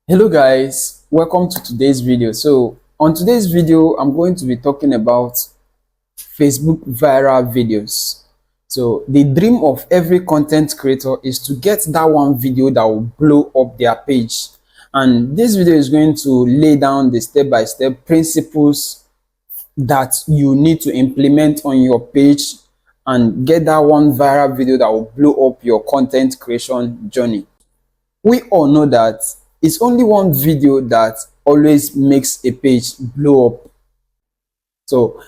Hello guys, welcome to today's video. So on today's video I'm going to be talking about Facebook viral videos. So the dream of every content creator is to get that one video that will blow up their page, and this video is going to lay down the step-by-step principles that you need to implement on your page and get that one viral video that will blow up your content creation journey. We all know that it's only one video that always makes a page blow up. So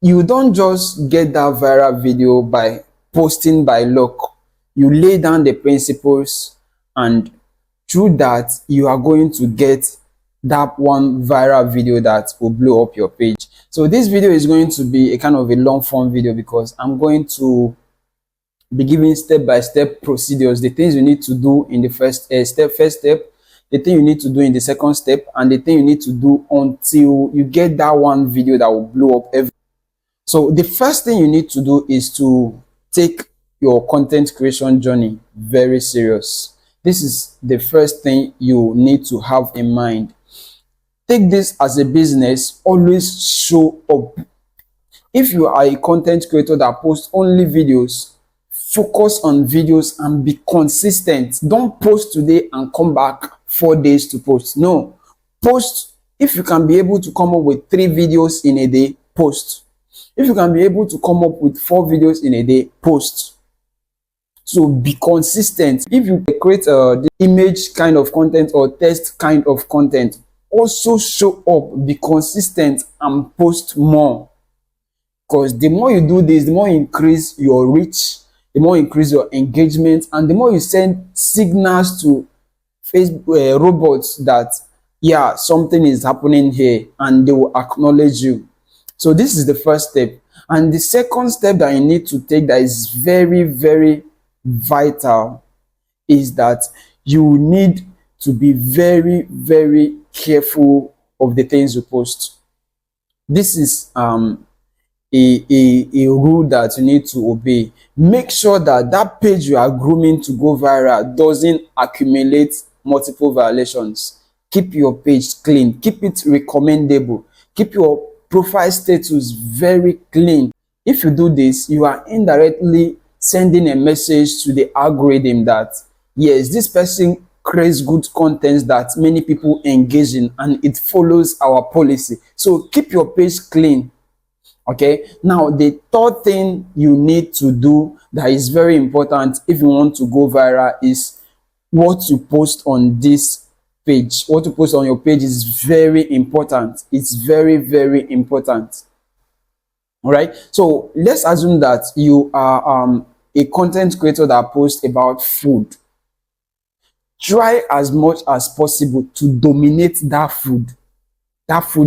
you don't just get that viral video by posting by luck. You lay down the principles, and through that you are going to get that one viral video that will blow up your page. So this video is going to be a kind of a long form video because I'm going to be giving step-by-step procedures, the things you need to do in the first step, the thing you need to do in the second step, and the thing you need to do until you get that one video that will blow up everything. So the first thing you need to do is to take your content creation journey very serious. This is the first thing you need to have in mind. Take this as a business. Always show up. If you are a content creator that posts only videos, focus on videos and be consistent. Don't post today and come back 4 days to post. No, post. If you can be able to come up with 3 videos in a day, post. If you can be able to come up with 4 videos in a day, post. So be consistent. If you create the image kind of content or text kind of content, also show up, be consistent, and post more. Because the more you do this, the more you increase your reach, the more you increase your engagement, and the more you send signals to Facebook robots that yeah, something is happening here, and they will acknowledge you. So this is the first step. And the second step that you need to take that is very, very vital is that you need to be very, very careful of the things you post. This is a rule that you need to obey. Make sure that that page you are grooming to go viral doesn't accumulate multiple violations. Keep your page clean, keep it recommendable, keep your profile status very clean. If you do this, you are indirectly sending a message to the algorithm that yes, this person creates good content that many people engage in and it follows our policy. So keep your page clean. Okay, now the third thing you need to do that is very important if you want to go viral is what you post on this page. What you post on your page is very important. It's very, very important. All right, so let's assume that you are a content creator that posts about food. Try as much as possible to dominate that food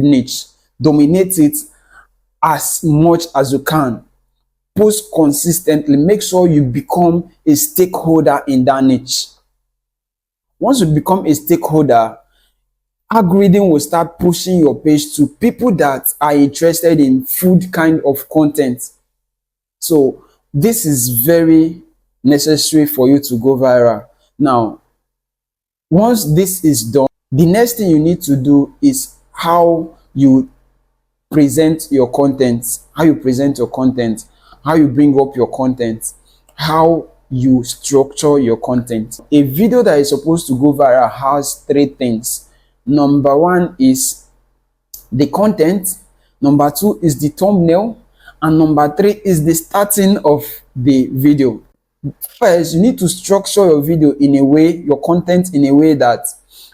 niche. Dominate it as much as you can. Post consistently. Make sure you become a stakeholder in that niche. Once you become a stakeholder, algorithm will start pushing your page to people that are interested in food kind of content. So this is very necessary for you to go viral. Now, once this is done, the next thing you need to do is how you present your content, how you bring up your content, how you structure your content. A video that is supposed to go viral has 3 things. Number 1 is the content, number 2 is the thumbnail, and number 3 is the starting of the video. First, you need to structure your video in a way, your content in a way that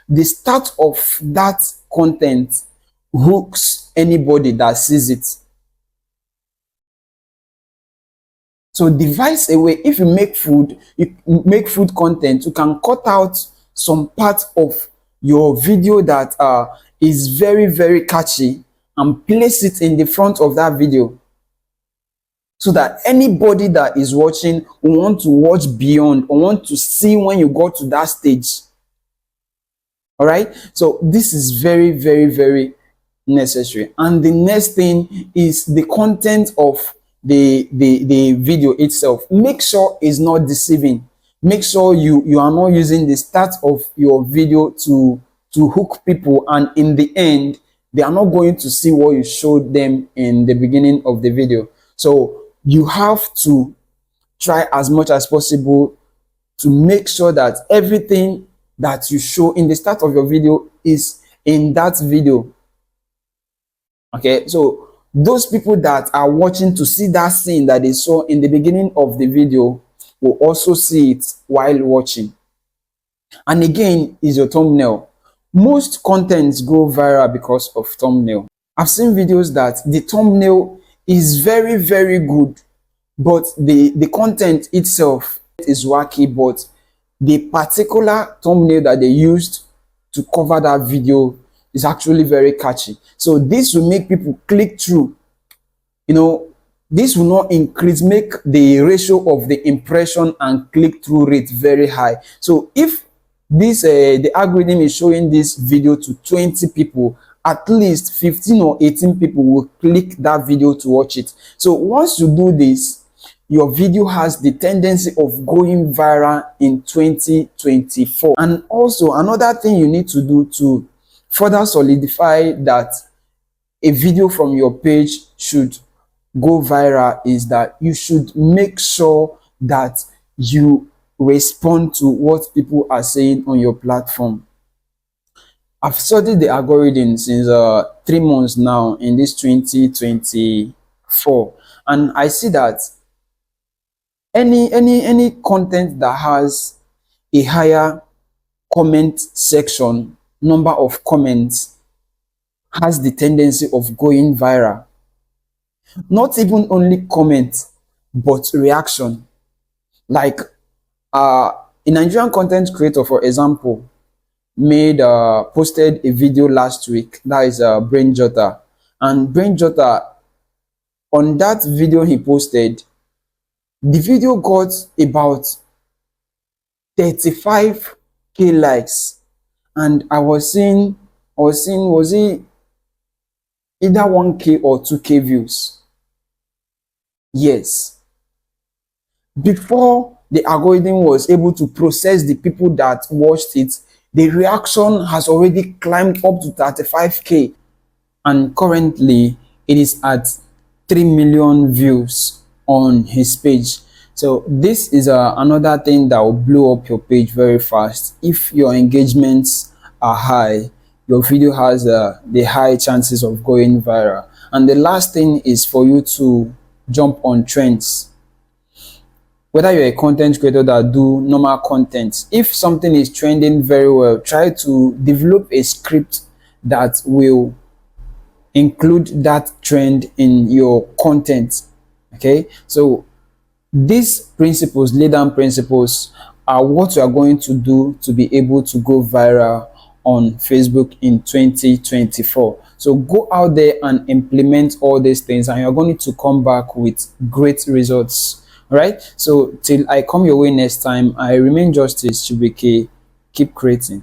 the start of that content hooks anybody that sees it. So devise a way. If you make food content, you can cut out some part of your video that is very, very catchy and place it in the front of that video, so that anybody that is watching will want to watch beyond or want to see when you go to that stage. All right, so this is very, very, very necessary. And the next thing is the content of the video itself. Make sure it's not deceiving. Make sure you are not using the start of your video to to hook people, and in the end they are not going to see what you showed them in the beginning of the video. So you have to try as much as possible to make sure that everything that you show in the start of your video is in that video. Okay, so those people that are watching to see that scene that they saw in the beginning of the video will also see it while watching. And again, is your thumbnail. Most contents go viral because of thumbnail. I've seen videos that the thumbnail is very, very good, but the content itself is wacky, but the particular thumbnail that they used to cover that video is actually very catchy. So this will make people click through. You know, this will not make the ratio of the impression and click-through rate very high. So if this the algorithm is showing this video to 20 people, at least 15 or 18 people will click that video to watch it. So once you do this, your video has the tendency of going viral in 2024. And also another thing you need to do to further solidify that a video from your page should go viral is that you should make sure that you respond to what people are saying on your platform. I've studied the algorithm since 3 months now in this 2024, and I see that any content that has a higher comment section, number of comments, has the tendency of going viral. Not even only comments, but reaction. Like a Nigerian content creator, for example, posted a video last week. That is Brain Jotter, and Brain Jotter, on that video he posted, the video got about 35k likes, and I was seeing was it either 1k or 2k views? Yes. Before the algorithm was able to process the people that watched it, the reaction has already climbed up to 35k, and currently it is at 3 million views on his page. So this is another thing that will blow up your page very fast. If your engagements are high, your video has the high chances of going viral. And the last thing is for you to jump on trends. Whether you're a content creator that do normal content, if something is trending very well, try to develop a script that will include that trend in your content. Okay, so these principles, lay down principles, are what you are going to do to be able to go viral on Facebook in 2024. So go out there and implement all these things, and you're going to come back with great results. All right, so till I come your way next time, I remain Justice Chibuike. Keep creating.